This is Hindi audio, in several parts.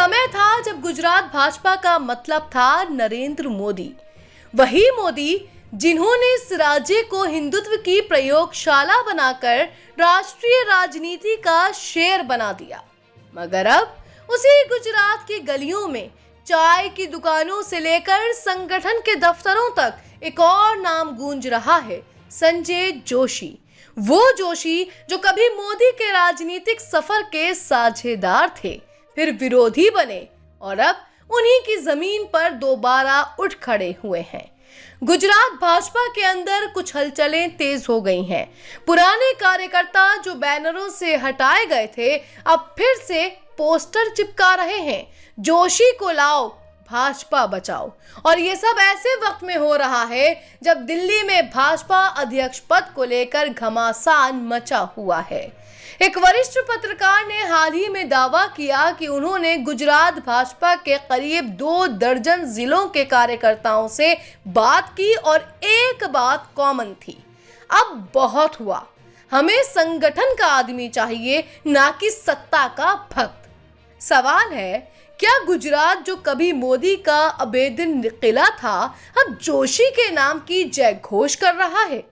समय था जब गुजरात भाजपा का मतलब था नरेंद्र मोदी। वही मोदी जिन्होंने इस राज्य को हिंदुत्व की प्रयोगशाला बनाकर राष्ट्रीय राजनीति का शेर बना दिया। मगर अब उसी गुजरात की गलियों में चाय की दुकानों से लेकर संगठन के दफ्तरों तक एक और नाम गूंज रहा है, संजय जोशी। वो जोशी जो कभी मोदी के राजनीतिक सफर के साझेदार थे, फिर विरोधी बने और अब उन्हीं की जमीन पर दोबारा उठ खड़े हुए हैं। गुजरात भाजपा के अंदर कुछ हलचलें तेज हो गई हैं। पुराने कार्यकर्ता जो बैनरों से हटाए गए थे, अब फिर से पोस्टर चिपका रहे हैं, जोशी को लाओ, भाजपा बचाओ। और ये सब ऐसे वक्त में हो रहा है जब दिल्ली में भाजपा अध्यक्ष पद को लेकर घमासान मचा हुआ है। एक वरिष्ठ पत्रकार ने हाल ही में दावा किया कि उन्होंने गुजरात भाजपा के करीब 2 दर्जन जिलों के कार्यकर्ताओं से बात की और एक बात कॉमन थी, अब बहुत हुआ, हमें संगठन का आदमी चाहिए, ना कि सत्ता का भक्त। सवाल है, क्या गुजरात जो कभी मोदी का अबेदन किला था, अब जोशी के नाम की जय घोष कर रहा है?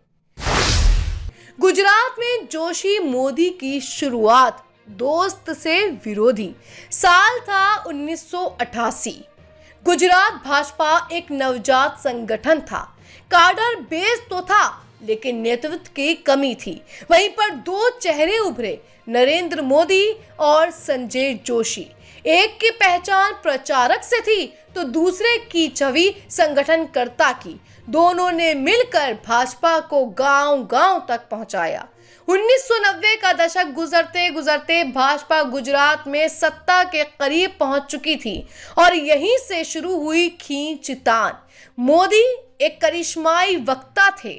गुजरात में जोशी मोदी की शुरुआत दोस्त से विरोधी। साल था 1988। गुजरात भाजपा एक नवजात संगठन था। काडर बेस तो था, लेकिन नेतृत्व की कमी थी। वहीं पर 2 चेहरे उभरे, नरेंद्र मोदी और संजय जोशी। एक की पहचान प्रचारक से थी तो दूसरे की छवि संगठनकर्ता की। दोनों ने मिलकर भाजपा को गांव-गांव तक पहुंचाया। 1990 का दशक गुजरते गुजरते भाजपा गुजरात में सत्ता के करीब पहुंच चुकी थी और यहीं से शुरू हुई खींचतान। मोदी एक करिश्माई वक्ता थे,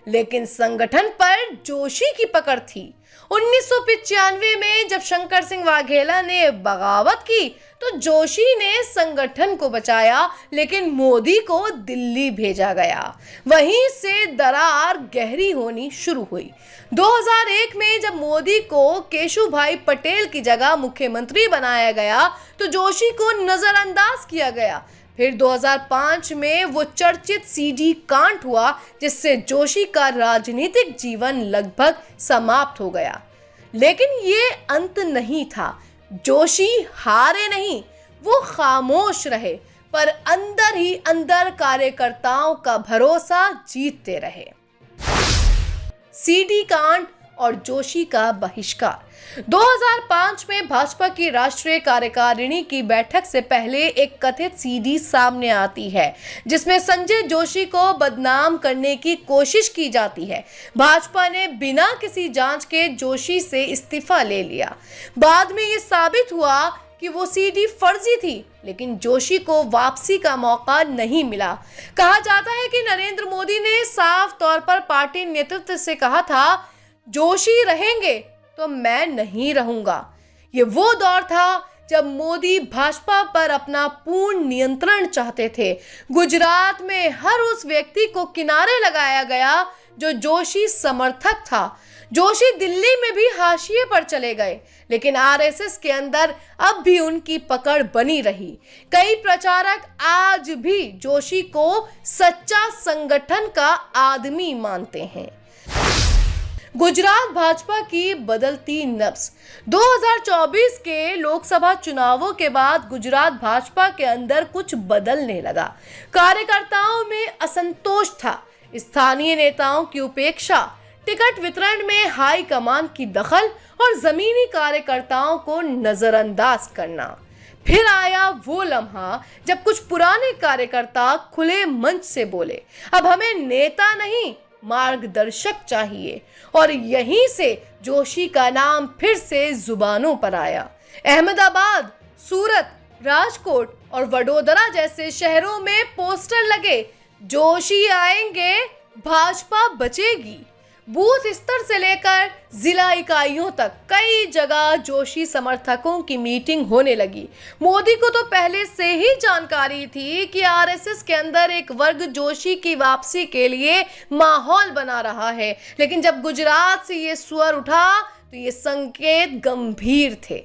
लेकिन संगठन पर जोशी की पकड़ थी। 1995 में जब शंकर सिंह वाघेला ने बगावत की तो जोशी ने संगठन को बचाया, लेकिन मोदी को दिल्ली भेजा गया। वहीं से दरार गहरी होनी शुरू हुई। 2001 में जब मोदी को केशुभाई पटेल की जगह मुख्यमंत्री बनाया गया तो जोशी को नजरअंदाज किया गया। फिर 2005 में वो चर्चित सीडी कांड हुआ, जिससे जोशी का राजनीतिक जीवन लगभग समाप्त हो गया। लेकिन ये अंत नहीं था। जोशी हारे नहीं, वो खामोश रहे, पर अंदर ही अंदर कार्यकर्ताओं का भरोसा जीतते रहे। सीडी कांड और जोशी का बहिष्कार। 2005 में भाजपा की राष्ट्रीय कार्यकारिणी की बैठक से पहले एक कथित सीडी सामने आती है, जिसमें संजय जोशी को बदनाम करने की कोशिश की जाती है। भाजपा ने बिना किसी जांच के जोशी से इस्तीफा ले लिया। बाद में ये साबित हुआ कि वो सीडी फर्जी थी, लेकिन जोशी को वापसी का मौका नहीं मिला। कहा जाता है कि नरेंद्र मोदी ने साफ तौर पर पार्टी नेतृत्व से कहा था, जोशी रहेंगे तो मैं नहीं रहूंगा। ये वो दौर था जब मोदी भाजपा पर अपना पूर्ण नियंत्रण चाहते थे। गुजरात में हर उस व्यक्ति को किनारे लगाया गया जो जोशी समर्थक था। जोशी दिल्ली में भी हाशिए पर चले गए, लेकिन आरएसएस के अंदर अब भी उनकी पकड़ बनी रही। कई प्रचारक आज भी जोशी को सच्चा संगठन का आदमी मानते हैं। गुजरात भाजपा की बदलती नब्ज। 2024 के लोकसभा चुनावों के बाद गुजरात भाजपा के अंदर कुछ बदलने लगा। कार्यकर्ताओं में असंतोष था, स्थानीय नेताओं की उपेक्षा, टिकट वितरण में हाई कमान की दखल और जमीनी कार्यकर्ताओं को नजरअंदाज करना। फिर आया वो लम्हा जब कुछ पुराने कार्यकर्ता खुले मंच से बोले, अब हमें नेता नहीं, मार्गदर्शक चाहिए। और यहीं से जोशी का नाम फिर से जुबानों पर आया। अहमदाबाद, सूरत, राजकोट और वडोदरा जैसे शहरों में पोस्टर लगे, जोशी आएंगे, भाजपा बचेगी। बूथ स्तर से लेकर जिला इकाइयों तक कई जगह जोशी समर्थकों की मीटिंग होने लगी। मोदी को तो पहले से ही जानकारी थी कि आरएसएस के अंदर एक वर्ग जोशी की वापसी के लिए माहौल बना रहा है, लेकिन जब गुजरात से ये स्वर उठा तो ये संकेत गंभीर थे।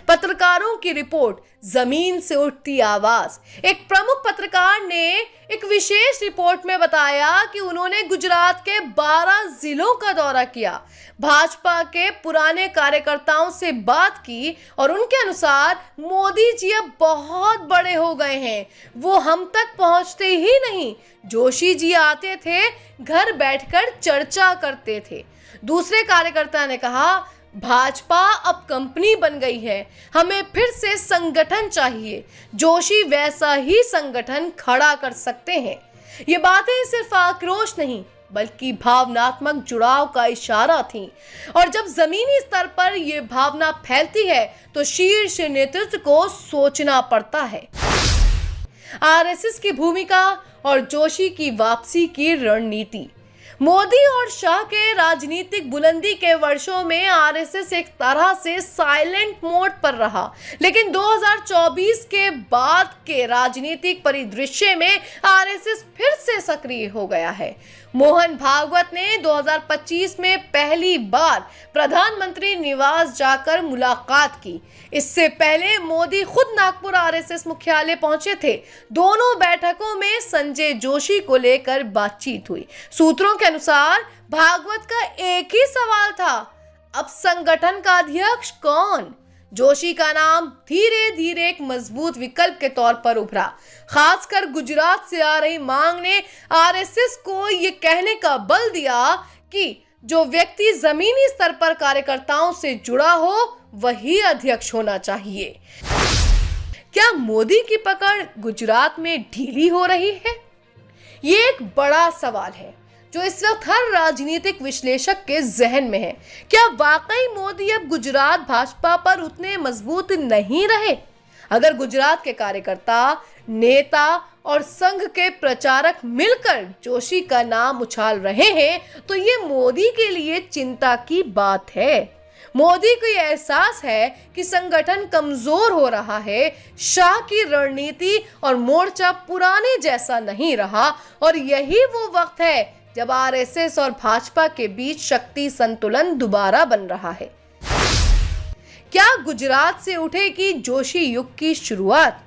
पत्रकारों की रिपोर्ट, जमीन से उठती आवाज। एक प्रमुख पत्रकार ने एक विशेष रिपोर्ट में बताया कि उन्होंने गुजरात के 12 जिलों का दौरा किया, भाजपा के पुराने कार्यकर्ताओं से बात की और उनके अनुसार मोदी जी अब बहुत बड़े हो गए हैं, वो हम तक पहुंचते ही नहीं। जोशी जी आते थे, घर बैठकर चर्चा करते थे। दूसरे कार्यकर्ता ने कहा, भाजपा अब कंपनी बन गई है, हमें फिर से संगठन चाहिए। जोशी वैसा ही संगठन खड़ा कर सकते हैं। ये बातें सिर्फ आक्रोश नहीं बल्कि भावनात्मक जुड़ाव का इशारा थी। और जब जमीनी स्तर पर यह भावना फैलती है तो शीर्ष नेतृत्व को सोचना पड़ता है। आरएसएस की भूमिका और जोशी की वापसी की रणनीति। मोदी और शाह के राजनीतिक बुलंदी के वर्षों में आरएसएस एक तरह से साइलेंट मोड पर रहा, लेकिन 2024 के बाद के राजनीतिक परिदृश्य में आरएसएस फिर से सक्रिय हो गया है। मोहन भागवत ने 2025 में पहली बार प्रधानमंत्री निवास जाकर मुलाकात की। इससे पहले मोदी खुद नागपुर आरएसएस मुख्यालय पहुंचे थे। दोनों बैठकों में संजय जोशी को लेकर बातचीत हुई। सूत्रों के अनुसार भागवत का एक ही सवाल था, अब संगठन का अध्यक्ष कौन? जोशी का नाम धीरे धीरे एक मजबूत विकल्प के तौर पर उभरा। खासकर गुजरात से आ रही मांग ने आरएसएस को ये कहने का बल दिया कि जो व्यक्ति जमीनी स्तर पर कार्यकर्ताओं से जुड़ा हो वही अध्यक्ष होना चाहिए। क्या मोदी की पकड़ गुजरात में ढीली हो रही है? ये एक बड़ा सवाल है जो इस वक्त हर राजनीतिक विश्लेषक के जहन में है। क्या वाकई मोदी अब गुजरात भाजपा पर उतने मजबूत नहीं रहे? अगर गुजरात के कार्यकर्ता, नेता और संघ के प्रचारक मिलकर जोशी का नाम उछाल रहे हैं तो ये मोदी के लिए चिंता की बात है। मोदी को यह एहसास है कि संगठन कमजोर हो रहा है, शाह की रणनीति और मोर्चा पुराने जैसा नहीं रहा और यही वो वक्त है जब आरएसएस और भाजपा के बीच शक्ति संतुलन दोबारा बन रहा है। क्या गुजरात से उठेगी जोशी युग की शुरुआत?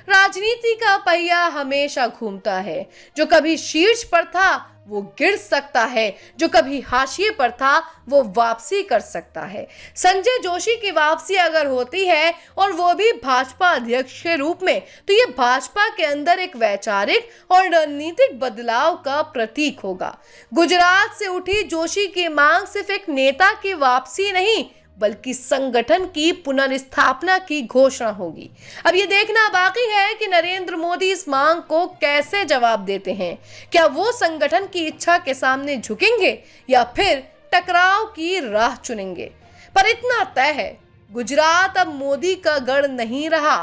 राजनीति का पहिया हमेशा घूमता है। जो कभी शीर्ष पर था वो गिर सकता है, जो कभी हाशिए पर था वो वापसी कर सकता है। संजय जोशी की वापसी अगर होती है और वो भी भाजपा अध्यक्ष के रूप में, तो ये भाजपा के अंदर एक वैचारिक और रणनीतिक बदलाव का प्रतीक होगा। गुजरात से उठी जोशी की मांग सिर्फ एक नेता की वापसी नहीं बल्कि संगठन की पुनर्स्थापना की घोषणा होगी। अब ये देखना बाकी है कि नरेंद्र मोदी इस मांग को कैसे जवाब देते हैं। क्या वो संगठन की इच्छा के सामने झुकेंगे या फिर टकराव की राह चुनेंगे? पर इतना तय है, गुजरात अब मोदी का गढ़ नहीं रहा,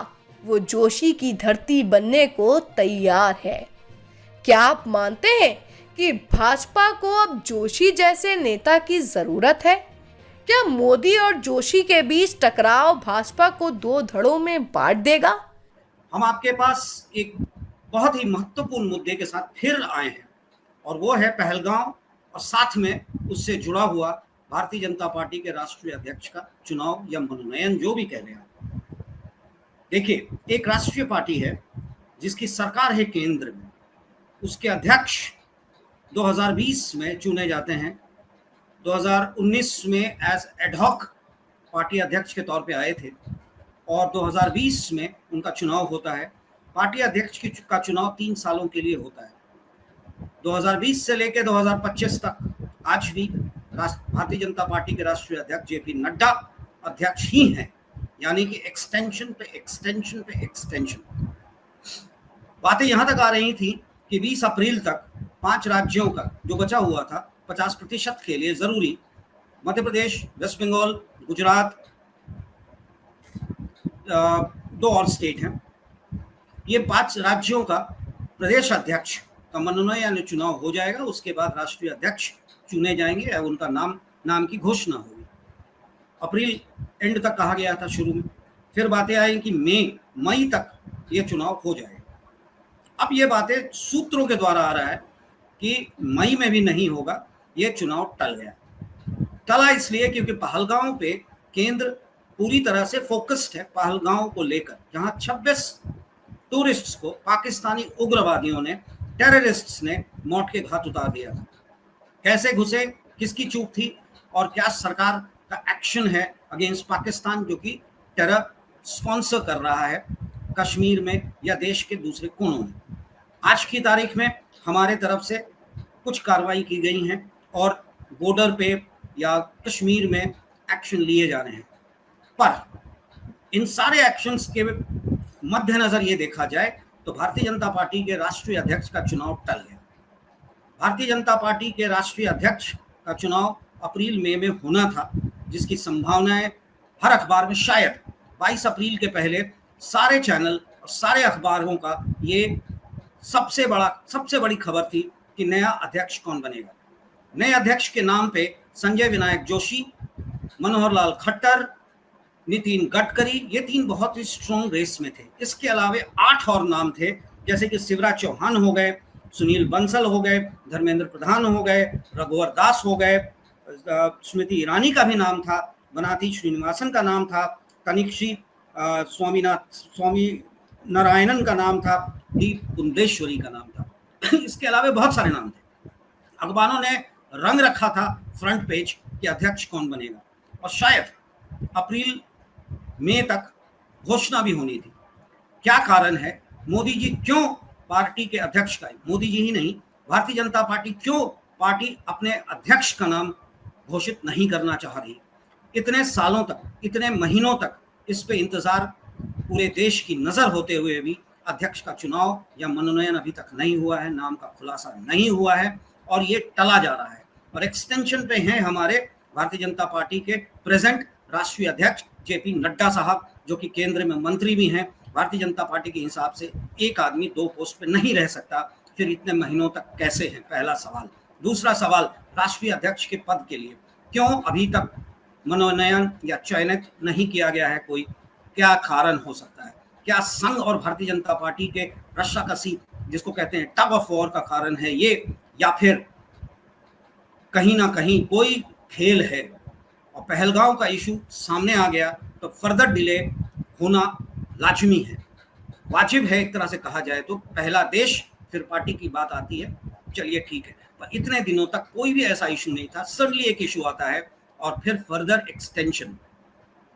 वो जोशी की धरती बनने को तैयार है। क्या आप मानते हैं कि भाजपा को अब जोशी जैसे नेता की जरूरत है? क्या मोदी और जोशी के बीच टकराव भाजपा को दो धड़ों में बांट देगा? हम आपके पास एक बहुत ही महत्वपूर्ण मुद्दे के साथ फिर आए हैं और वो है पहलगांव और साथ में उससे जुड़ा हुआ भारतीय जनता पार्टी के राष्ट्रीय अध्यक्ष का चुनाव या मनोनयन, जो भी कह रहे हैं। देखिए, एक राष्ट्रीय पार्टी है जिसकी सरकार है केंद्र में, उसके अध्यक्ष 2020 में चुने जाते हैं। 2019 में एज एडहॉक पार्टी अध्यक्ष के तौर पे आए थे और 2020 में उनका चुनाव होता है। पार्टी अध्यक्ष का चुनाव 3 सालों के लिए होता है। 2020 से लेकर 2025 तक आज भी भारतीय जनता पार्टी के राष्ट्रीय अध्यक्ष जेपी नड्डा अध्यक्ष ही हैं, यानी कि एक्सटेंशन पे एक्सटेंशन पे एक्सटेंशन। बातें यहां तक आ रही थी कि 20 अप्रैल तक 5 राज्यों का जो बचा हुआ था 50% के लिए जरूरी, मध्य प्रदेश, वेस्ट बंगाल, गुजरात, 2 और स्टेट हैं, ये 5 राज्यों का प्रदेश अध्यक्ष का मनोनयन यानी चुनाव हो जाएगा। उसके बाद राष्ट्रीय अध्यक्ष चुने जाएंगे और उनका नाम की घोषणा होगी। अप्रैल एंड तक कहा गया था शुरू में, फिर बातें आई कि मई तक ये चुनाव हो जाएगा। अब ये बातें सूत्रों के द्वारा आ रहा है कि मई में भी नहीं होगा, ये चुनाव टल गया। टला इसलिए क्योंकि पहलगांव पे केंद्र पूरी तरह से फोकस्ड है पहलगांव को लेकर, जहां 26 टूरिस्ट्स को पाकिस्तानी उग्रवादियों ने, टेररिस्ट्स ने मौत के घाट उतार दिया था। कैसे घुसे, किसकी चूक थी, और क्या सरकार का एक्शन है अगेंस्ट पाकिस्तान जो कि टेरर स्पॉन्सर कर रहा है कश्मीर में या देश के दूसरे कोनों में। आज की तारीख में हमारे तरफ से कुछ कार्रवाई की गई हैं और बॉर्डर पे या कश्मीर में एक्शन लिए जा रहे हैं, पर इन सारे एक्शंस के मद्देनजर ये देखा जाए तो भारतीय जनता पार्टी के राष्ट्रीय अध्यक्ष का चुनाव टल गया। भारतीय जनता पार्टी के राष्ट्रीय अध्यक्ष का चुनाव अप्रैल मई में होना था, जिसकी संभावनाएं हर अखबार में शायद 22 अप्रैल के पहले सारे चैनल और सारे अखबारों का ये सबसे बड़ी खबर थी कि नया अध्यक्ष कौन बनेगा। नए अध्यक्ष के नाम पे संजय विनायक जोशी, मनोहर लाल खट्टर, नितिन गडकरी, ये 3 बहुत ही स्ट्रॉन्ग रेस में थे। इसके अलावा 8 और नाम थे, जैसे कि शिवराज चौहान हो गए, सुनील बंसल हो गए, धर्मेंद्र प्रधान हो गए, रघुवर दास हो गए, स्मृति ईरानी का भी नाम था, बनाती श्रीनिवासन का नाम था, तनिक्षी स्वामी नारायणन का नाम था, डी पुंडेश्वरी का नाम था। इसके अलावा बहुत सारे नाम थे। अखबारों ने रंग रखा था फ्रंट पेज कि अध्यक्ष कौन बनेगा, और शायद अप्रैल मई तक घोषणा भी होनी थी। क्या कारण है, मोदी जी क्यों पार्टी के अध्यक्ष का, मोदी जी ही नहीं, भारतीय जनता पार्टी क्यों पार्टी अपने अध्यक्ष का नाम घोषित नहीं करना चाह रही? इतने सालों तक, इतने महीनों तक इस पे इंतजार पूरे देश की नजर होते हुए भी अध्यक्ष का चुनाव या मनोनयन अभी तक नहीं हुआ है, नाम का खुलासा नहीं हुआ है, और ये टला जा रहा है। और एक्सटेंशन पे हैं हमारे भारतीय जनता पार्टी के प्रेजेंट राष्ट्रीय अध्यक्ष जेपी नड्डा साहब, जो कि केंद्र में मंत्री भी हैं। भारतीय जनता पार्टी के हिसाब से एक आदमी 2 पोस्ट पे नहीं रह सकता, फिर इतने महीनों तक कैसे है, पहला सवाल। दूसरा सवाल, राष्ट्रीय अध्यक्ष के पद के लिए क्यों अभी तक मनोनयन या चयनित नहीं किया गया है कोई? क्या कारण हो सकता है? क्या संघ और भारतीय जनता पार्टी के रस्साकसी, जिसको कहते हैं टग ऑफ वॉर, का कारण है ये, या फिर कहीं ना कहीं कोई खेल है? और पहलगांव का इशू सामने आ गया तो फर्दर डिले होना लाजमी है, वाजिब है एक तरह से कहा जाए तो। पहला देश फिर पार्टी की बात आती है, चलिए ठीक है, पर इतने दिनों तक कोई भी ऐसा इशू नहीं था। सडनली एक इशू आता है और फिर फर्दर एक्सटेंशन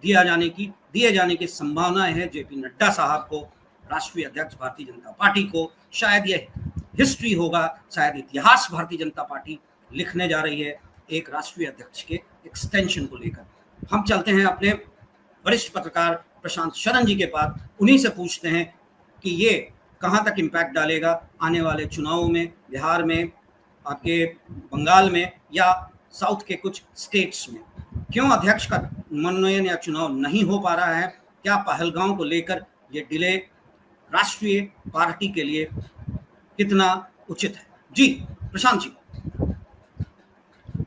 दिए जाने की संभावनाएं है जेपी नड्डा साहब को, राष्ट्रीय अध्यक्ष भारतीय जनता पार्टी को। शायद ये हिस्ट्री होगा, शायद इतिहास भारतीय जनता पार्टी लिखने जा रही है एक राष्ट्रीय अध्यक्ष के एक्सटेंशन को लेकर। हम चलते हैं अपने वरिष्ठ पत्रकार प्रशांत शरण जी के पास, उन्हीं से पूछते हैं कि ये कहाँ तक इम्पैक्ट डालेगा आने वाले चुनावों में, बिहार में, आपके बंगाल में या साउथ के कुछ स्टेट्स में। क्यों अध्यक्ष का मनोनयन या चुनाव नहीं हो पा रहा है? क्या पहलगांव को लेकर ये डिले राष्ट्रीय पार्टी के लिए कितना उचित है? जी प्रशांत जी।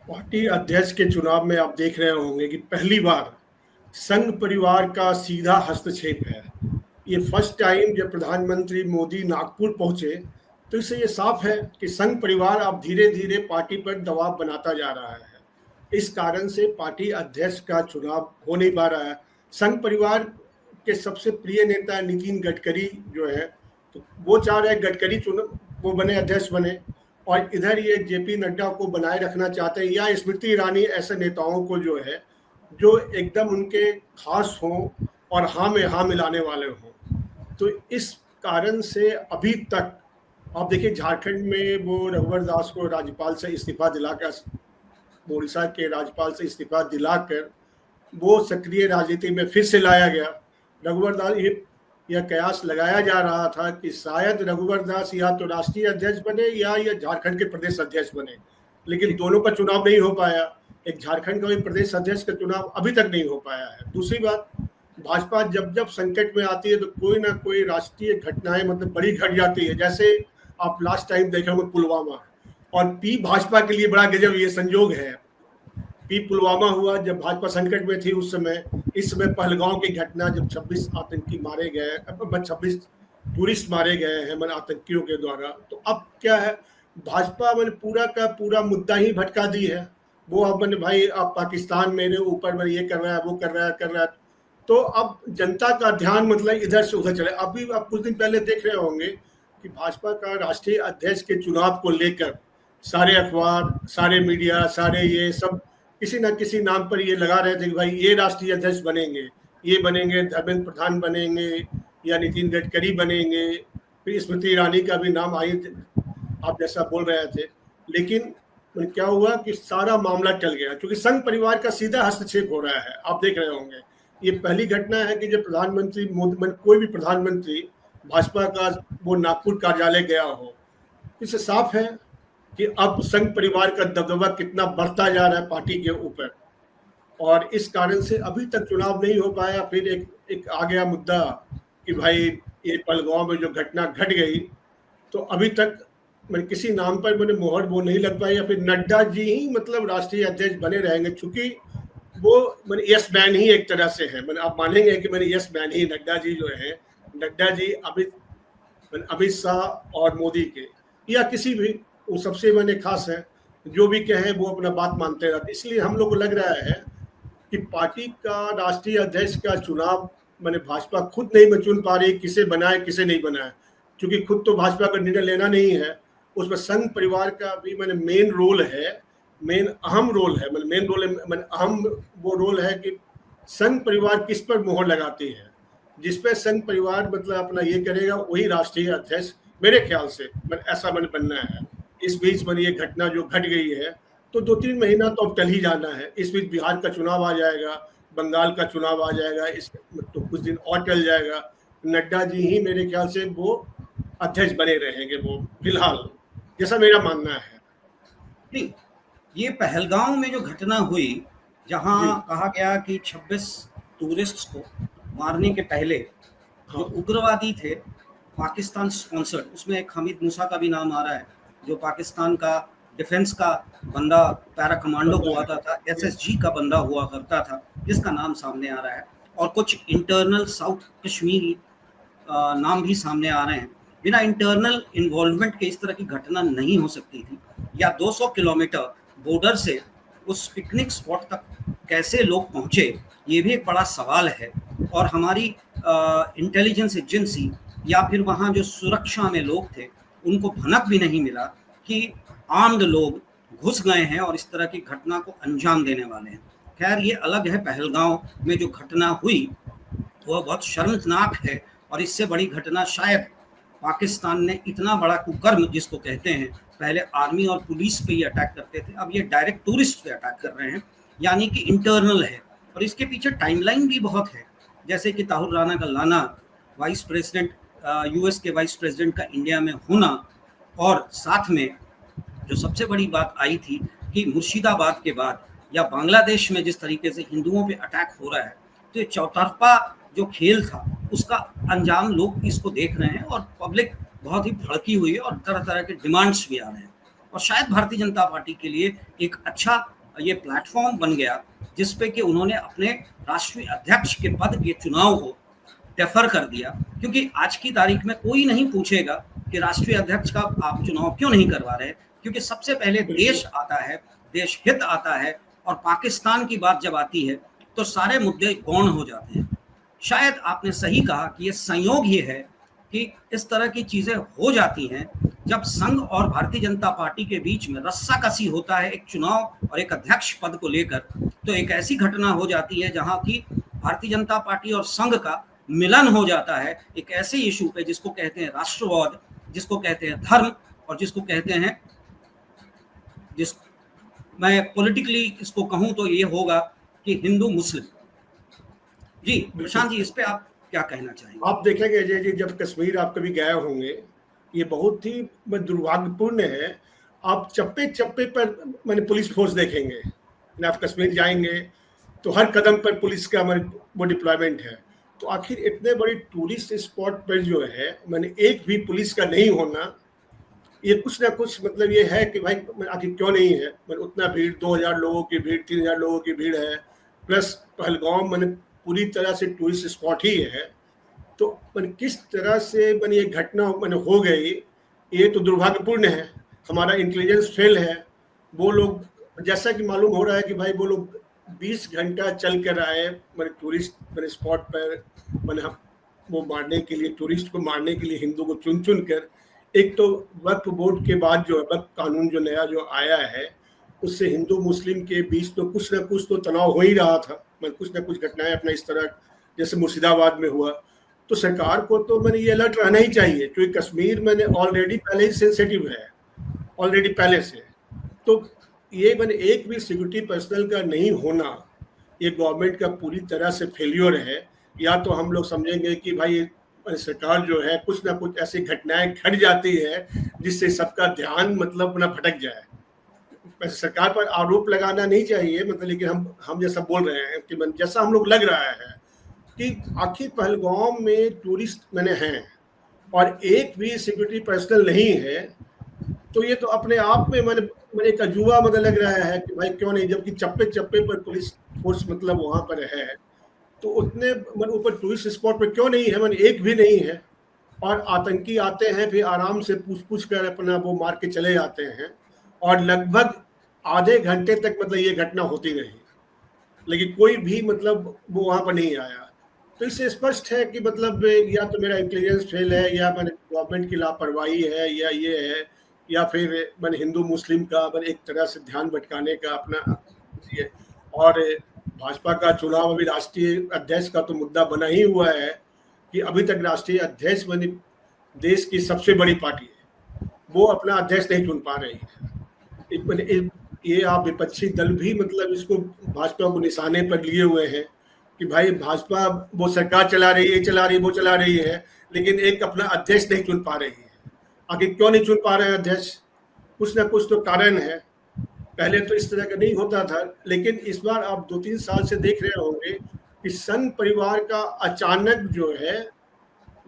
पार्टी अध्यक्ष के चुनाव में आप देख रहे होंगे कि पहली बार संघ परिवार का सीधा हस्तक्षेप है। ये फर्स्ट टाइम जब प्रधानमंत्री मोदी नागपुर पहुंचे तो इससे ये साफ है कि संघ परिवार अब धीरे धीरे पार्टी पर दबाव बनाता जा रहा है। इस कारण से पार्टी अध्यक्ष का चुनाव हो नहीं पा रहा है। संघ परिवार के सबसे प्रिय नेता नितिन गडकरी जो है, तो वो चाह रहे गडकरी वो बने, अध्यक्ष बने, और इधर ये जेपी नड्डा को बनाए रखना चाहते हैं, या स्मृति ईरानी, ऐसे नेताओं को जो है जो एकदम उनके खास हों और हाँ में हाँ मिलाने वाले हों। तो इस कारण से अभी तक आप देखिए झारखंड में वो रघुवर दास को राज्यपाल से इस्तीफा दिलाकर, ओडिशा के राज्यपाल से इस्तीफा दिलाकर वो सक्रिय राजनीति में फिर से लाया गया। रघुवर दास, यह कयास लगाया जा रहा था कि शायद रघुवर दास या तो राष्ट्रीय अध्यक्ष बने या झारखंड के प्रदेश अध्यक्ष बने, लेकिन दोनों का चुनाव नहीं हो पाया। एक झारखंड का भी प्रदेश अध्यक्ष का चुनाव अभी तक नहीं हो पाया है। दूसरी बात, भाजपा जब जब संकट में आती है तो कोई ना कोई राष्ट्रीय घटनाएं मतलब बड़ी घट जाती है। जैसे आप लास्ट टाइम देखे होंगे पुलवामा, और पी भाजपा के लिए बड़ा गजब ये संयोग है। पी पुलवामा हुआ जब भाजपा संकट में थी उस समय। इस समय पहलगांव की घटना जब 26 आतंकी मारे गए, 26 टूरिस्ट मारे गए हैं आतंकियों के द्वारा। तो अब क्या है, भाजपा मैंने पूरा का पूरा मुद्दा ही भटका दी है। वो अब मैंने भाई आप पाकिस्तान मेरे ऊपर मैंने ये कर रहा है, वो कर रहा है। तो अब जनता का ध्यान मतलब इधर से उधर चले। अभी आप कुछ दिन पहले देख रहे होंगे कि भाजपा का राष्ट्रीय अध्यक्ष के चुनाव को लेकर सारे अखबार, सारे मीडिया, सारे ये सब किसी न किसी नाम पर ये लगा रहे थे कि भाई ये राष्ट्रीय अध्यक्ष बनेंगे, ये बनेंगे, धर्मेंद्र प्रधान बनेंगे या नितिन गडकरी बनेंगे, फिर स्मृति ईरानी का भी नाम आई, आप जैसा बोल रहे थे। लेकिन क्या हुआ कि सारा मामला टल गया क्योंकि संघ परिवार का सीधा हस्तक्षेप हो रहा है। आप देख रहे होंगे ये पहली घटना है कि जब प्रधानमंत्री कोई भी प्रधानमंत्री भाजपा का वो नागपुर कार्यालय गया हो। इससे साफ है कि अब संघ परिवार का दबदबा कितना बढ़ता जा रहा है पार्टी के ऊपर, और इस कारण से अभी तक चुनाव नहीं हो पाया। फिर एक आ गया मुद्दा कि भाई ये पहलगांव में जो घटना घट गई, तो अभी तक मैंने किसी नाम पर मैंने मोहर वो नहीं लग पाई, या फिर नड्डा जी ही मतलब राष्ट्रीय अध्यक्ष बने रहेंगे, चूंकि वो मैंने यस मैन ही एक तरह से है। मैंने आप मानेंगे कि मैंने यस मैन ही नड्डा जी जो है, नड्डा जी अमित शाह और मोदी के या किसी भी, वो सबसे मैंने खास है, जो भी कहे वो अपना बात मानते रहते। इसलिए हम लोग को लग रहा है कि पार्टी का राष्ट्रीय अध्यक्ष का चुनाव मैंने भाजपा खुद नहीं चुन पा रही, किसे बनाए किसे नहीं बनाए, क्योंकि खुद तो भाजपा का निर्णय लेना नहीं है, उसमें संघ परिवार का भी मैंने मेन रोल है, अहम रोल है। मेन रोल है, अहम वो रोल है कि संघ परिवार किस पर मोहर लगाती है, जिस पे संघ परिवार मतलब अपना ये करेगा वही राष्ट्रीय अध्यक्ष मेरे ख्याल से ऐसा बनना है। इस बीच में ये घटना जो घट गई है तो 2-3 महीना तो अब टल ही जाना है। इस बीच बिहार का चुनाव आ जाएगा, बंगाल का चुनाव आ जाएगा, इस तो कुछ दिन और टल जाएगा। नड्डा जी ही मेरे ख्याल से वो अध्यक्ष बने रहेंगे वो फिलहाल, जैसा मेरा मानना है। नहीं, ये पहलगांव में जो घटना हुई, जहां कहा गया कि 26 टूरिस्ट्स को मारने के पहले जो उग्रवादी थे पाकिस्तान स्पॉन्सर्ड, उसमें एक हमीद मूसा का भी नाम आ रहा है, जो पाकिस्तान का डिफेंस का बंदा, पैरा कमांडो हुआ था, एसएसजी का बंदा हुआ करता था, जिसका नाम सामने आ रहा है, और कुछ इंटरनल साउथ कश्मीरी नाम भी सामने आ रहे हैं। बिना इंटरनल इन्वॉल्वमेंट के इस तरह की घटना नहीं हो सकती थी। या 200 किलोमीटर बॉर्डर से उस पिकनिक स्पॉट तक कैसे लोग पहुंचे, ये भी एक बड़ा सवाल है। और हमारी इंटेलिजेंस एजेंसी या फिर वहाँ जो सुरक्षा में लोग थे, उनको भनक भी नहीं मिला कि आर्म्ड लोग घुस गए हैं और इस तरह की घटना को अंजाम देने वाले हैं। खैर, ये अलग है। पहलगांव में जो घटना हुई वह बहुत शर्मनाक है, और इससे बड़ी घटना शायद पाकिस्तान ने इतना बड़ा कुकर्म जिसको कहते हैं, पहले आर्मी और पुलिस पे ही अटैक करते थे, अब ये डायरेक्ट टूरिस्ट पे अटैक कर रहे हैं, यानी कि इंटरनल है। और इसके पीछे टाइमलाइन भी बहुत है, जैसे कि ताहिर राणा का लाना, वाइस प्रेसिडेंट यूएस के वाइस प्रेसिडेंट का इंडिया में होना, और साथ में जो सबसे बड़ी बात आई थी कि मुर्शिदाबाद के बाद या बांग्लादेश में जिस तरीके से हिंदुओं पे अटैक हो रहा है, तो ये चौतरफा जो खेल था उसका अंजाम लोग इसको देख रहे हैं, और पब्लिक बहुत ही भड़की हुई है, और तरह तरह के डिमांड्स भी आ रहे हैं। और शायद भारतीय जनता पार्टी के लिए एक अच्छा ये प्लेटफॉर्म बन गया, जिसपे कि उन्होंने अपने राष्ट्रीय अध्यक्ष के पद के चुनाव को डेफर कर दिया, क्योंकि आज की तारीख में कोई नहीं पूछेगा कि राष्ट्रीय अध्यक्ष का आप चुनाव क्यों नहीं करवा रहे, क्योंकि सबसे पहले देश आता है, देश हित आता है, और पाकिस्तान की बात जब आती है तो सारे मुद्दे गौण हो जाते हैं। शायद आपने सही कहा कि ये संयोग ही है कि इस तरह की चीजें हो जाती हैं जब संघ और भारतीय जनता पार्टी के बीच में रस्साकसी होता है एक चुनाव और एक अध्यक्ष पद को लेकर। तो एक ऐसी घटना हो जाती है जहां की भारतीय जनता पार्टी और संघ का मिलन हो जाता है एक ऐसे इशू पे जिसको कहते हैं राष्ट्रवाद, जिसको कहते हैं धर्म, और जिसको कहते हैं, जिस मैं पॉलिटिकली इसको कहूं तो ये होगा कि हिंदू मुस्लिम। जी प्रशांत जी, इस पे आप क्या कहना चाहेंगे? आप देखेंगे अजय जी, जब कश्मीर आप कभी गए होंगे, ये बहुत ही दुर्भाग्यपूर्ण है। आप चप्पे चप्पे पर मैंने पुलिस फोर्स देखेंगे, आप कश्मीर जाएंगे तो हर कदम पर पुलिस का वो डिप्लॉयमेंट है। तो आखिर इतने बड़ी टूरिस्ट स्पॉट पर जो है मैंने एक भी पुलिस का नहीं होना, ये कुछ ना कुछ मतलब ये है कि भाई आखिर क्यों नहीं है। मैंने उतना भीड़, 2000 लोगों की भीड़, 3000 लोगों की भीड़ है, प्लस पहलगाम मैंने पूरी तरह से टूरिस्ट स्पॉट ही है। तो किस तरह से ये घटना हो गई, ये तो दुर्भाग्यपूर्ण है। हमारा इंटेलिजेंस फेल है। वो लोग, जैसा कि मालूम हो रहा है कि भाई वो लोग 20 घंटा चल कर आए मैंने टूरिस्ट मैंने स्पॉट पर मैंने वो मारने के लिए, टूरिस्ट को मारने के लिए हिंदू को चुन चुन कर। एक तो वक्फ बोर्ड के बाद जो वक्फ कानून जो नया जो आया है, उससे हिंदू मुस्लिम के बीच तो कुछ ना कुछ तो तनाव हो ही रहा था। मैं कुछ ना कुछ घटनाएं अपना इस तरह जैसे मुर्शिदाबाद में हुआ, तो सरकार को तो मैंने ये अलर्ट रहना ही चाहिए, क्योंकि कश्मीर मैंने ऑलरेडी पहले ही सेंसिटिव है, ऑलरेडी पहले से। तो ये मैंने एक भी सिक्योरिटी पर्सनल का नहीं होना, ये गवर्नमेंट का पूरी तरह से फेलियर है। या तो हम लोग समझेंगे कि भाई सरकार जो है कुछ ना कुछ ऐसी घटनाएं घट जाती है जिससे सबका ध्यान मतलब अपना भटक जाए। वैसे सरकार पर आरोप लगाना नहीं चाहिए, मतलब, लेकिन हम जैसा बोल रहे हैं कि जैसा हम लोग लग रहा है कि आखिर पहलगाम में टूरिस्ट मैंने हैं और एक भी सिक्योरिटी पर्सनल नहीं है, तो ये तो अपने आप में मैंने एक अजूबा मतलब लग रहा है कि भाई क्यों नहीं, जबकि चप्पे चप्पे पर पुलिस फोर्स मतलब वहाँ पर है, तो उतने ऊपर टूरिस्ट स्पॉट पर क्यों नहीं है, एक भी नहीं है। और आतंकी आते हैं फिर आराम से पूछ कर अपना वो मार के चले जाते हैं, और लगभग आधे घंटे तक मतलब ये घटना होती रही, लेकिन कोई भी मतलब वो वहाँ पर नहीं आया। तो इससे स्पष्ट है कि मतलब या तो मेरा इंटेलिजेंस फेल है, या मैंने गवर्नमेंट की लापरवाही है, या ये है, या फिर मैंने हिंदू मुस्लिम का मैंने एक तरह से ध्यान भटकाने का अपना ये। और भाजपा का चुनाव अभी राष्ट्रीय अध्यक्ष का तो मुद्दा बना ही हुआ है कि अभी तक राष्ट्रीय अध्यक्ष बनी देश की सबसे बड़ी पार्टी है, वो अपना अध्यक्ष नहीं चुन पा रही है। ये आप विपक्षी दल भी मतलब इसको भाजपा को निशाने पर लिए हुए हैं कि भाई भाजपा वो सरकार चला रही है, वो चला रही है, लेकिन एक अपना अध्यक्ष नहीं चुन पा रही है। आखिर क्यों नहीं चुन पा रहे हैं अध्यक्ष? कुछ ना कुछ तो कारण है। पहले तो इस तरह का नहीं होता था, लेकिन इस बार आप 2-3 साल से देख रहे होंगे कि संघ परिवार का अचानक जो है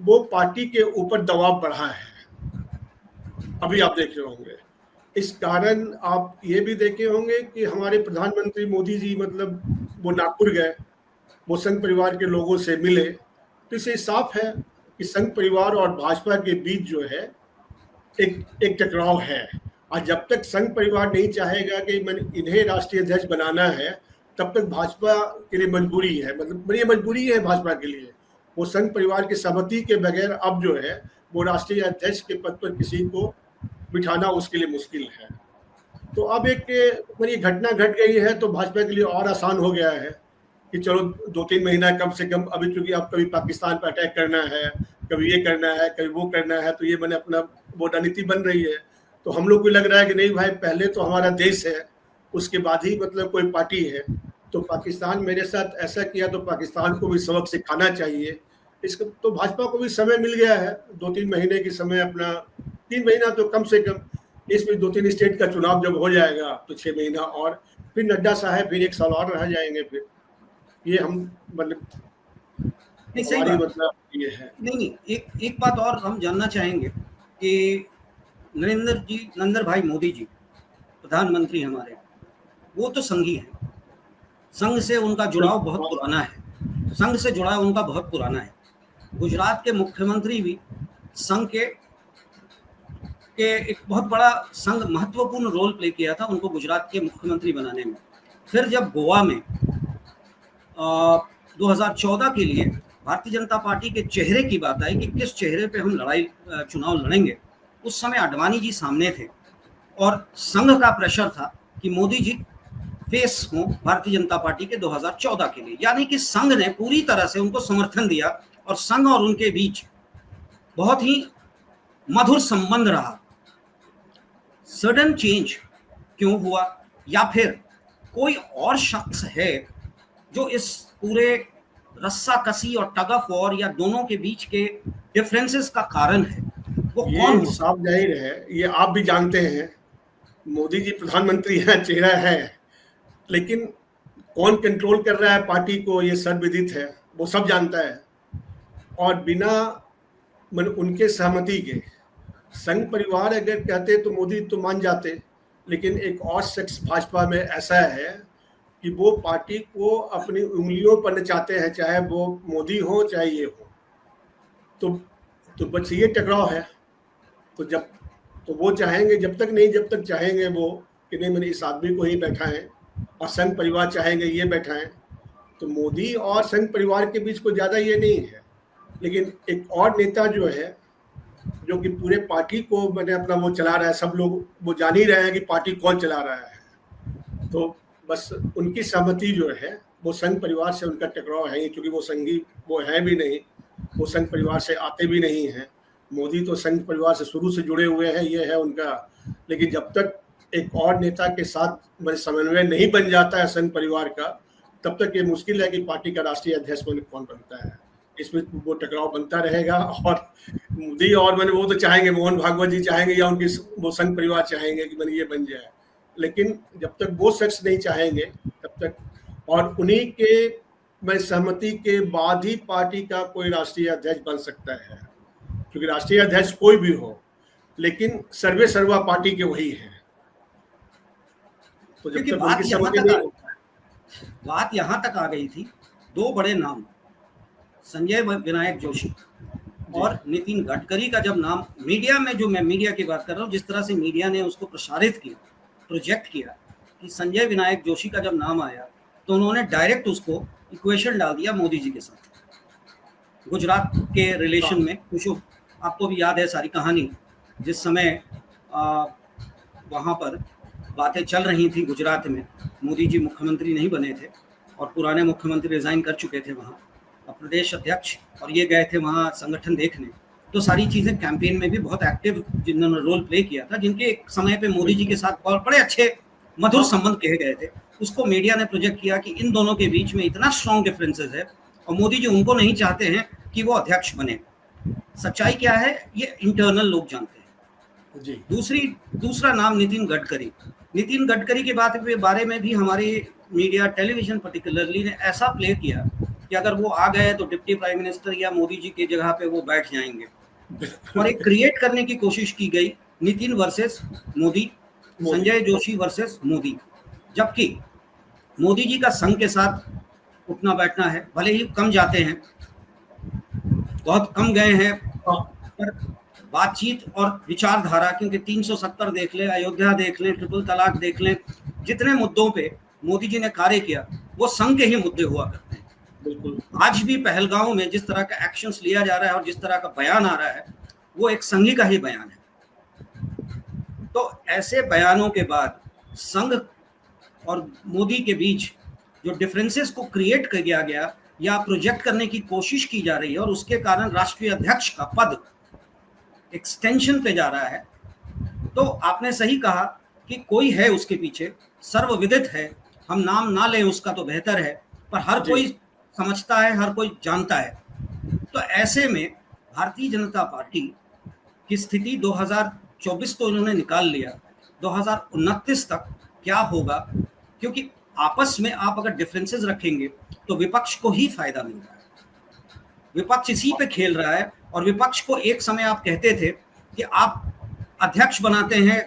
वो पार्टी के ऊपर दबाव बढ़ा है। अभी आप देख रहे होंगे, इस कारण आप ये भी देखे होंगे कि हमारे प्रधानमंत्री मोदी जी मतलब वो नागपुर गए, वो संघ परिवार के लोगों से मिले, तो इससे साफ है कि संघ परिवार और भाजपा के बीच जो है एक टकराव है। और जब तक संघ परिवार नहीं चाहेगा कि मैंने इन्हें राष्ट्रीय अध्यक्ष बनाना है, तब तक भाजपा के लिए मजबूरी है, मतलब बड़ी मजबूरी है भाजपा के लिए। वो संघ परिवार की सहमति के बगैर अब जो है वो राष्ट्रीय अध्यक्ष के पद पर किसी को बिठाना उसके लिए मुश्किल है। तो अब एक ये घटना घट गई है तो भाजपा के लिए और आसान हो गया है कि चलो 2-3 महीना कम से कम, अभी चूंकि आप कभी पाकिस्तान पर अटैक करना है, कभी ये करना है, कभी वो करना है, तो ये मैंने अपना वो रणनीति बन रही है। तो हम लोग को लग रहा है कि नहीं भाई, पहले तो हमारा देश है, उसके बाद ही मतलब कोई पार्टी है। तो पाकिस्तान मेरे साथ ऐसा किया तो पाकिस्तान को भी सबक सिखाना चाहिए। इसको तो भाजपा को भी समय मिल गया है, 2-3 महीने की समय, अपना 3 महीना तो कम से कम, इसमें 2-3 स्टेट का चुनाव जब हो जाएगा तो 6 महीना और, फिर नड्डा साहब फिर 1 साल और रह जाएंगे। फिर ये हम मतलब नहीं, सही बात, मतलब ये है। नहीं, एक बात और हम जानना चाहेंगे कि नरेंद्र भाई मोदी जी प्रधानमंत्री हमारे, वो तो संघी हैं, संघ से उनका जुड़ाव बहुत पुराना है, संघ से जुड़ाव उनका बहुत पुराना है। गुजरात के मुख्यमंत्री भी संघ के एक बहुत बड़ा संघ महत्वपूर्ण रोल प्ले किया था उनको गुजरात के मुख्यमंत्री बनाने में। फिर जब गोवा में 2014 के लिए भारतीय जनता पार्टी के चेहरे की बात आई कि किस चेहरे पे हम चुनाव लड़ेंगे, उस समय आडवाणी जी सामने थे और संघ का प्रेशर था कि मोदी जी फेस हो भारतीय जनता पार्टी के 2014 के लिए, यानी कि संघ ने पूरी तरह से उनको समर्थन दिया और संघ और उनके बीच बहुत ही मधुर संबंध रहा। सडन चेंज क्यों हुआ, या फिर कोई और शख्स है जो इस पूरे रस्साकसी और टग ऑफ वॉर या दोनों के बीच के डिफरेंसेस का कारण है? वो कौन हो? साफ जाहिर है, ये आप भी जानते हैं, मोदी जी प्रधानमंत्री हैं, चेहरा है, लेकिन कौन कंट्रोल कर रहा है पार्टी को ये सर्वविदित है, वो सब जानता है। और बिना उनके सहमति के संघ परिवार अगर कहते तो मोदी तो मान जाते, लेकिन एक और शख्स भाजपा में ऐसा है कि वो पार्टी को अपनी उंगलियों पर नचाते हैं, चाहे वो मोदी हो चाहे ये हो। तो बस ये टकराव है। तो वो चाहेंगे जब तक चाहेंगे वो कि नहीं, मैंने इस आदमी को ही बैठा है और संघ परिवार चाहेंगे ये बैठाएं, तो मोदी और संघ परिवार के बीच कोई ज़्यादा ये नहीं है। लेकिन एक और नेता जो है, जो कि पूरे पार्टी को मैंने अपना वो चला रहा है, सब लोग वो जान ही रहे हैं कि पार्टी कौन चला रहा है, तो बस उनकी सहमति जो है वो संघ परिवार से उनका टकराव है, क्योंकि वो संघी वो है भी नहीं, वो संघ परिवार से आते भी नहीं हैं। मोदी तो संघ परिवार से शुरू से जुड़े हुए हैं, ये है उनका। लेकिन जब तक एक और नेता के साथ समन्वय नहीं बन जाता है संघ परिवार का, तब तक ये मुश्किल है कि पार्टी का राष्ट्रीय अध्यक्ष कौन बनता है। इसमें वो टकराव बनता रहेगा। और मोदी और वो तो चाहेंगे, मोहन भागवत जी चाहेंगे या उनकी वो संघ परिवार चाहेंगे कि ये बन जाए, लेकिन जब तक वो शख्स नहीं चाहेंगे तब तक, और उन्हीं के सहमति के बाद ही पार्टी का कोई राष्ट्रीय अध्यक्ष बन सकता है। क्योंकि राष्ट्रीय अध्यक्ष कोई भी हो, लेकिन सर्वे सर्वा पार्टी के वही है। तो जब तक उनकी सहमति नहीं, बात यहाँ तक आ गई थी, दो बड़े नाम संजय विनायक जोशी और नितिन गडकरी का जब नाम मीडिया में, जो मैं मीडिया की बात कर रहा हूँ, जिस तरह से मीडिया ने उसको प्रसारित किया, प्रोजेक्ट किया कि संजय विनायक जोशी का जब नाम आया, तो उन्होंने डायरेक्ट उसको इक्वेशन डाल दिया मोदी जी के साथ। गुजरात के रिलेशन में कुछ आपको भी याद है सारी कहानी, जिस समय वहाँ पर बातें चल रही थी गुजरात में, मोदी जी मुख्यमंत्री नहीं बने थे और पुराने मुख्यमंत्री रिजाइन कर चुके थे वहाँ, प्रदेश अध्यक्ष, और ये गए थे वहाँ संगठन देखने। तो सारी चीज़ें कैंपेन में भी बहुत एक्टिव जिन्होंने रोल प्ले किया था, जिनके एक समय पे मोदी जी के साथ बड़े अच्छे मधुर संबंध कहे गए थे, उसको मीडिया ने प्रोजेक्ट किया कि इन दोनों के बीच में इतना स्ट्रॉन्ग डिफरेंसेस है और मोदी जी उनको नहीं चाहते हैं कि वो अध्यक्ष बने। सच्चाई क्या है ये इंटरनल लोग जानते हैं जी। दूसरा नाम नितिन गडकरी। नितिन गडकरी के बारे में भी हमारी मीडिया, टेलीविजन पर्टिकुलरली, ने ऐसा प्ले किया कि अगर वो आ गए तो डिप्टी प्राइम मिनिस्टर या मोदी जी की जगह पे वो बैठ जाएंगे, और एक क्रिएट करने की कोशिश की गई, नितिन वर्सेस मोदी, संजय जोशी वर्सेस मोदी। जबकि मोदी जी का संघ के साथ उठना बैठना है, भले ही कम जाते हैं, बहुत कम गए हैं, पर बातचीत और विचारधारा, क्योंकि 370 देख लें, अयोध्या देख लें, ट्रिपल तलाक देख लें, जितने मुद्दों पे मोदी जी ने कार्य किया वो संघ के ही मुद्दे हुआ करते हैं। बिल्कुल आज भी पहलगांव में जिस तरह का एक्शंस लिया जा रहा है और जिस तरह का बयान आ रहा है, वो एक संघी का ही बयान है। तो ऐसे बयानों के बाद संघ और मोदी के बीच जो डिफरेंसेस को क्रिएट किया गया या प्रोजेक्ट करने की कोशिश की जा रही है, और उसके कारण राष्ट्रीय अध्यक्ष का पद एक्सटेंशन पे जा रहा है, तो आपने सही कहा कि कोई है उसके पीछे, सर्वविदित है, हम नाम ना लें उसका तो बेहतर है, पर हर कोई समझता है, हर कोई जानता है। तो ऐसे में भारतीय जनता पार्टी की स्थिति 2024 तो इन्होंने निकाल लिया, 2029 तक क्या होगा, क्योंकि आपस में आप अगर डिफरेंसेस रखेंगे तो विपक्ष को ही फायदा मिल रहा है, विपक्ष इसी पे खेल रहा है। और विपक्ष को एक समय आप कहते थे कि आप अध्यक्ष बनाते हैं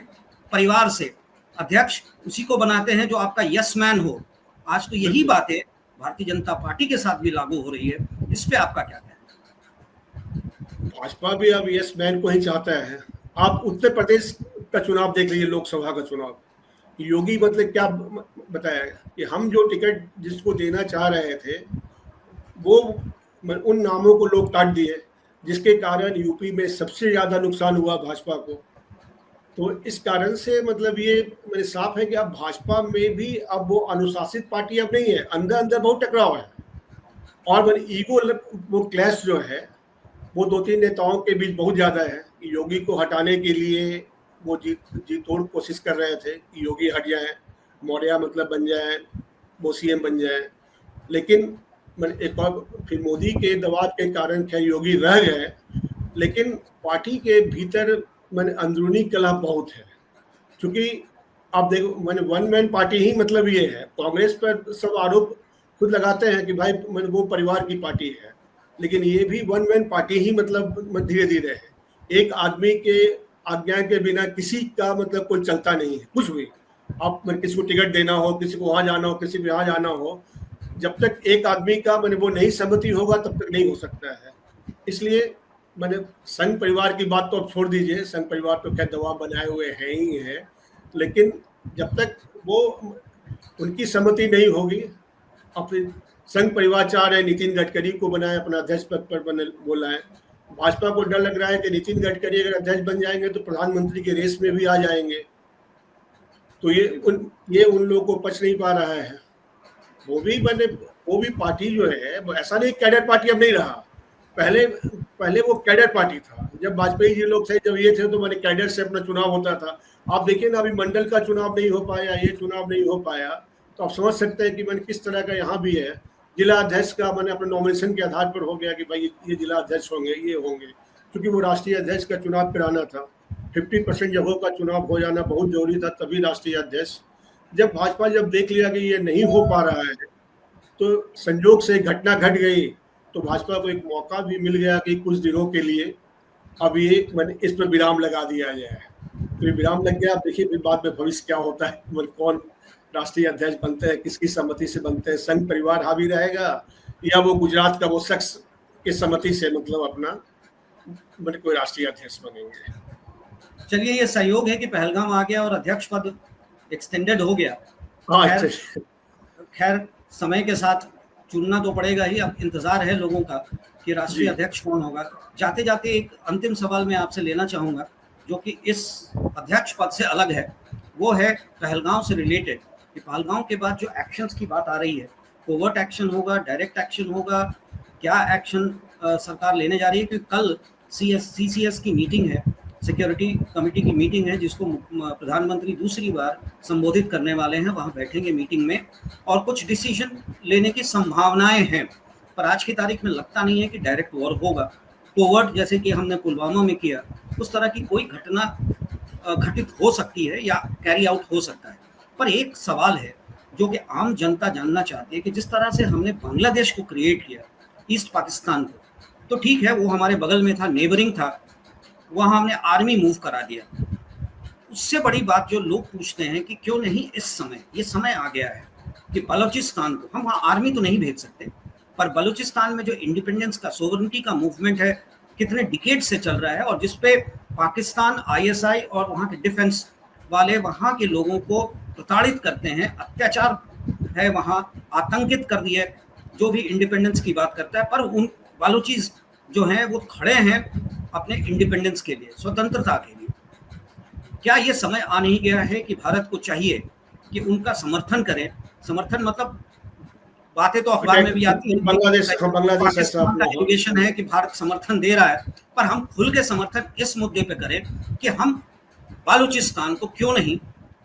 परिवार से, अध्यक्ष उसी को बनाते हैं जो आपका यस मैन हो। आज तो यही बातें भारतीय जनता पार्टी के साथ भी लागू हो रही है, इस पे आपका क्या कहना है? भाजपा भी अब यस मैन को ही चाहता है। आप उत्तर प्रदेश का चुनाव देख लीजिए, लोकसभा का चुनाव, योगी क्या बताया कि हम जो टिकट जिसको देना चाह रहे थे वो उन नामों को लोग काट दिए, जिसके कारण यूपी में सबसे ज्यादा नुकसान हुआ भाजपा को। तो इस कारण से ये साफ है कि अब भाजपा में भी अब वो अनुशासित पार्टी अब नहीं है, अंदर अंदर बहुत टकराव है, और ईगो वो क्लैश जो है वो 2-3 नेताओं के बीच बहुत ज्यादा है। योगी को हटाने के लिए वो जी तोड़ कोशिश कर रहे थे कि योगी हट जाए, मौर्य बन जाए, वो सीएम बन जाए, लेकिन एक और फिर मोदी के दबाव के कारण क्या योगी रह गए। लेकिन पार्टी के भीतर अंदरूनी कलह बहुत है, क्योंकि आप देखो वन मैन पार्टी ही ये है। कांग्रेस पर सब आरोप खुद लगाते हैं कि भाई वो परिवार की पार्टी है, लेकिन ये भी वन मैन पार्टी ही धीरे धीरे है। एक आदमी के आज्ञा के बिना किसी का कोई चलता नहीं है, कुछ भी। आप किसी को टिकट देना हो, किसी को वहाँ जाना हो, किसी को यहाँ जाना हो, जब तक एक आदमी का वो नहीं सहमति होगा तब तक नहीं हो सकता है। इसलिए संघ परिवार की बात तो अब छोड़ दीजिए, संघ परिवार तो क्या दबाव बनाए हुए हैं ही है, लेकिन जब तक वो उनकी सहमति नहीं होगी। अपने संघ परिवार चाह रहे हैं नितिन गडकरी को बनाए अपना अध्यक्ष पद पर बोला है। भाजपा को डर लग रहा है कि नितिन गडकरी अगर अध्यक्ष बन जाएंगे तो प्रधानमंत्री के रेस में भी आ जाएंगे, तो ये उन लोगों को पच नहीं पा रहा है। वो भी पार्टी जो है, ऐसा नहीं कैडर पार्टी अब नहीं रहा। पहले वो कैडर पार्टी था, जब वाजपेयी जी लोग थे, जब ये थे तो कैडर से अपना चुनाव होता था। आप देखिए ना, अभी मंडल का चुनाव नहीं हो पाया, ये चुनाव नहीं हो पाया, तो आप समझ सकते हैं कि किस तरह का यहाँ भी है। जिला अध्यक्ष का अपने नॉमिनेशन के आधार पर हो गया कि भाई ये जिला अध्यक्ष होंगे, ये होंगे, क्योंकि वो राष्ट्रीय अध्यक्ष का चुनाव कराना था। 50% जगहों का चुनाव हो जाना बहुत जरूरी था, तभी राष्ट्रीय अध्यक्ष। जब भाजपा देख लिया कि ये नहीं हो पा रहा है, तो संजोग से घटना घट गई, तो भाजपा को एक मौका भी मिल गया कि कुछ दिनों के लिए अब ये इस पर विराम लगा दिया जाए। तो ये विराम लग गया। आप देखिए फिर बाद में भविष्य क्या होता है, कौन राष्ट्रीय अध्यक्ष बनते हैं, किसकी सहमति से बनते हैं, संघ परिवार हावी रहेगा या वो गुजरात का वो शख्स की सहमति से अपना कोई राष्ट्रीय अध्यक्ष बनेंगे। चलिए, ये सहयोग है कि पहलगाम आ गया और अध्यक्ष पद एक्सटेंडेड हो गया। हाँ, खैर समय के साथ चुनना तो पड़ेगा ही। अब इंतजार है लोगों का कि राष्ट्रीय अध्यक्ष कौन होगा। जाते जाते एक अंतिम सवाल मैं आपसे लेना चाहूँगा, जो कि इस अध्यक्ष पद से अलग है। वो है पहलगाम से रिलेटेड कि पहलगाम के बाद जो एक्शंस की बात आ रही है, कोवर्ट एक्शन होगा, डायरेक्ट एक्शन होगा, क्या एक्शन सरकार लेने जा रही है? क्योंकि कल CCS की मीटिंग है, सिक्योरिटी कमेटी की मीटिंग है, जिसको प्रधानमंत्री दूसरी बार संबोधित करने वाले हैं। वहाँ बैठेंगे मीटिंग में और कुछ डिसीजन लेने की संभावनाएं हैं, पर आज की तारीख में लगता नहीं है कि डायरेक्ट वॉर होगा। कोवर्ट जैसे कि हमने पुलवामा में किया, उस तरह की कोई घटना घटित हो सकती है या कैरी आउट हो सकता है। पर एक सवाल है जो कि आम जनता जानना चाहती है कि जिस तरह से हमने बांग्लादेश को क्रिएट किया, ईस्ट पाकिस्तान को, तो ठीक है वो हमारे बगल में था, नेबरिंग था, वहाँ हमने आर्मी मूव करा दिया। उससे बड़ी बात जो लोग पूछते हैं कि क्यों नहीं इस समय, ये समय आ गया है कि बलूचिस्तान को, हम वहाँ आर्मी तो नहीं भेज सकते, पर बलूचिस्तान में जो इंडिपेंडेंस का, सोवरेनिटी का मूवमेंट है, कितने डिकेड से चल रहा है, और जिसपे पाकिस्तान, ISI और वहाँ के डिफेंस वाले वहाँ के लोगों को प्रताड़ित करते हैं, अत्याचार है वहाँ, आतंकित कर दिया जो भी इंडिपेंडेंस की बात करता है। पर उन बालूचीज जो हैं वो खड़े हैं अपने इंडिपेंडेंस के लिए, स्वतंत्रता के लिए। क्या ये समय आ नहीं गया है कि भारत को चाहिए कि उनका समर्थन करें? समर्थन मतलब बातें तो अखबार में भी आती है, बांग्लादेश का एलिगेशन है कि भारत समर्थन दे रहा है, पर हम खुल के समर्थन इस मुद्दे पे करें कि हम बालूचिस्तान को क्यों नहीं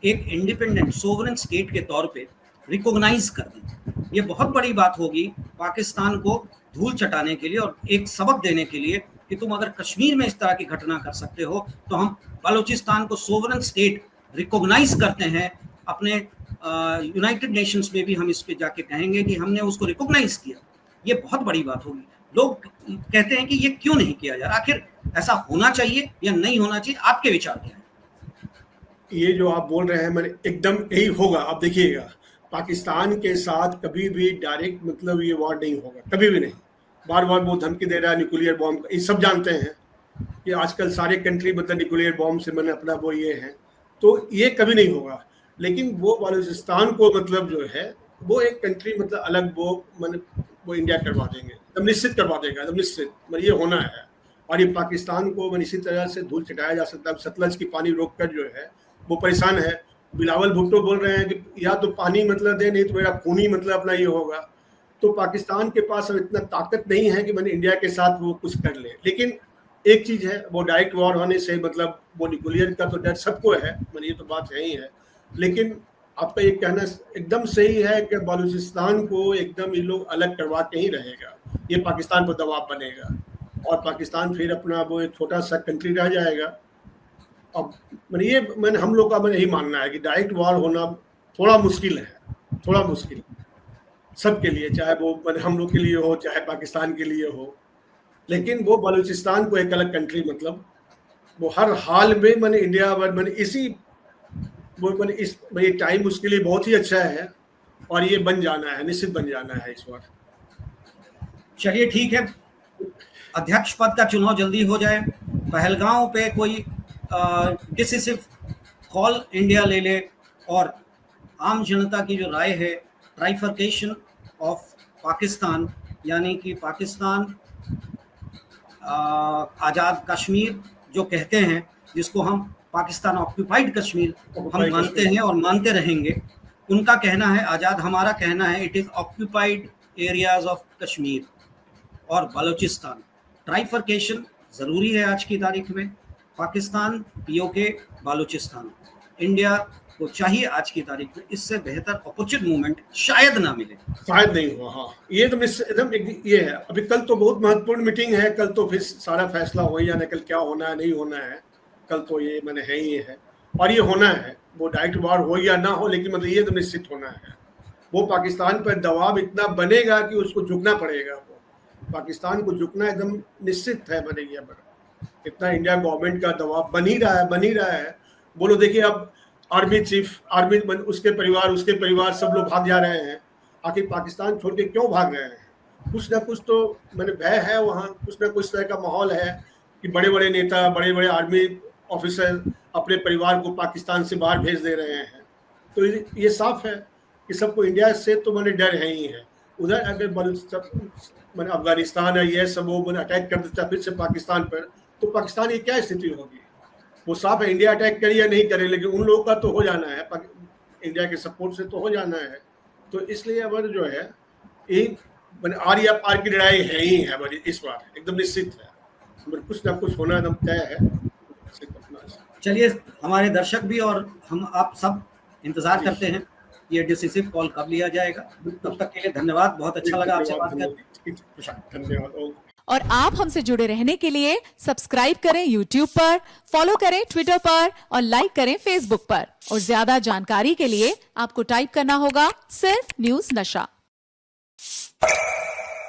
एक इंडिपेंडेंट सोवरेन स्टेट के तौर पे रिकॉग्नाइज कर दें। ये बहुत बड़ी बात होगी पाकिस्तान को धूल चटाने के लिए और एक सबक देने के लिए कि तुम अगर कश्मीर में इस तरह की घटना कर सकते हो, तो हम बालूचिस्तान को सोवरेन स्टेट रिकॉग्नाइज करते हैं। अपने यूनाइटेड नेशंस में भी हम इस पे जाके कहेंगे कि हमने उसको रिकॉग्नाइज किया। ये बहुत बड़ी बात होगी। लोग कहते हैं कि ये क्यों नहीं किया जा रहा, आखिर ऐसा होना चाहिए या नहीं होना चाहिए? आपके विचार क्या है? ये जो आप बोल रहे हैं एकदम यही होगा। आप देखिएगा, पाकिस्तान के साथ कभी भी डायरेक्ट ये वॉर नहीं होगा, कभी भी नहीं। बार बार वो धमकी दे रहा है न्यूक्लियर बॉम्ब, ये सब जानते हैं कि आजकल सारे कंट्री न्यूक्लियर बॉम्ब से अपना वो ये है, तो ये कभी नहीं होगा। लेकिन वो बलूचिस्तान को जो है वो एक कंट्री अलग वो इंडिया करवा देंगे, एकदम निश्चित करवा देगा, एकदम निश्चित। ये होना है। और ये पाकिस्तान को इसी तरह से धूल चटाया जा सकता है। सतलज की पानी रोक कर जो है वो परेशान है। बिलावल भुट्टो बोल रहे हैं कि या तो पानी दे, नहीं तो मेरा खून ही अपना ये होगा। तो पाकिस्तान के पास अब इतना ताकत नहीं है कि इंडिया के साथ वो कुछ कर ले। लेकिन एक चीज़ है, वो डायरेक्ट वॉर होने से वो न्यूक्लियर का तो डर सबको है, ये तो बात है ही है। लेकिन आपका ये कहना एकदम सही है कि बलूचिस्तान को एकदम ये लोग अलग करवा के ही रहेगा। ये पाकिस्तान पर दबाव बनेगा और पाकिस्तान फिर अपना वो एक छोटा सा कंट्री रह जाएगा। अब हम लोग का यही मानना है कि डायरेक्ट वॉर होना थोड़ा मुश्किल है, थोड़ा मुश्किल सबके लिए, चाहे वो हम लोग के लिए हो, चाहे पाकिस्तान के लिए हो। लेकिन वो बलूचिस्तान को एक अलग कंट्री वो हर हाल में इंडिया इसी इस टाइम उसके लिए बहुत ही अच्छा है और ये बन जाना है, निश्चित बन जाना है इस बार। चलिए ठीक है, अध्यक्ष पद का चुनाव जल्दी हो जाए, पहलगांव पे कोई डिसिसिव कॉल इंडिया ले ले और आम जनता की जो राय है, ट्राइफर्केशन ऑफ पाकिस्तान, यानी कि पाकिस्तान आज़ाद कश्मीर जो कहते हैं, जिसको हम पाकिस्तान ऑक्यूपाइड कश्मीर हम मानते हैं और मानते रहेंगे, उनका कहना है आज़ाद, हमारा कहना है it is occupied areas of Kashmir और बलूचिस्तान। ट्राइफर्केशन ज़रूरी है आज की तारीख में। पाकिस्तान, पीओके, बलूचिस्तान, इंडिया को चाहिए आज की तारीख में, इससे बेहतर अपॉर्चुनिटी मूवमेंट शायद ना मिले, शायद नहीं हुआ। हाँ, ये तो एकदम ये है। अभी कल तो बहुत महत्वपूर्ण मीटिंग है, कल तो फिर सारा फैसला हो ही जाना, कल क्या होना है नहीं होना है, कल तो ये मैंने है ही है और ये होना है। वो डायरेक्ट वार हो या ना हो, लेकिन मतलब ये तो निश्चित होना है। वो पाकिस्तान पर दबाव इतना बनेगा कि उसको झुकना पड़ेगा। वो पाकिस्तान को झुकना एकदम निश्चित है, बनेगी। अब इतना इंडिया गवर्नमेंट का दबाव बन ही रहा है। बोलो देखिए, अब आर्मी चीफ, उसके परिवार सब लोग भाग जा रहे हैं। आखिर पाकिस्तान छोड़ के क्यों भाग रहे हैं? कुछ ना कुछ तो मैंने भय है वहाँ, कुछ ना कुछ तरह का माहौल है कि बड़े बड़े नेता, बड़े बड़े आर्मी ऑफिसर अपने परिवार को पाकिस्तान से बाहर भेज दे रहे हैं। तो ये साफ है कि सबको इंडिया से तो मैंने डर है ही है। उधर अगर अफगानिस्तान है, ये सब वो अटैक कर देता फिर से पाकिस्तान पर, तो पाकिस्तान की क्या स्थिति होगी? वो साफ है, इंडिया अटैक करे या नहीं करे, लेकिन उन लोगों का तो हो जाना है, इंडिया के सपोर्ट से तो हो जाना है। तो इसलिए अब जो है एक आर की लड़ाई है ही है, इस बार एकदम निश्चित है। कुछ ना कुछ होना एकदम तय है। चलिए, हमारे दर्शक भी और हम आप सब इंतजार करते हैं ये डिसिसिव कॉल कब लिया जाएगा। तब तक के लिए धन्यवाद, बहुत अच्छा लगा आपसे बात करके। धन्यवाद। और आप हमसे जुड़े रहने के लिए सब्सक्राइब करें YouTube पर, फॉलो करें Twitter पर और लाइक करें Facebook पर। और ज्यादा जानकारी के लिए आपको टाइप करना होगा सिर्फ न्यूज़ नशा।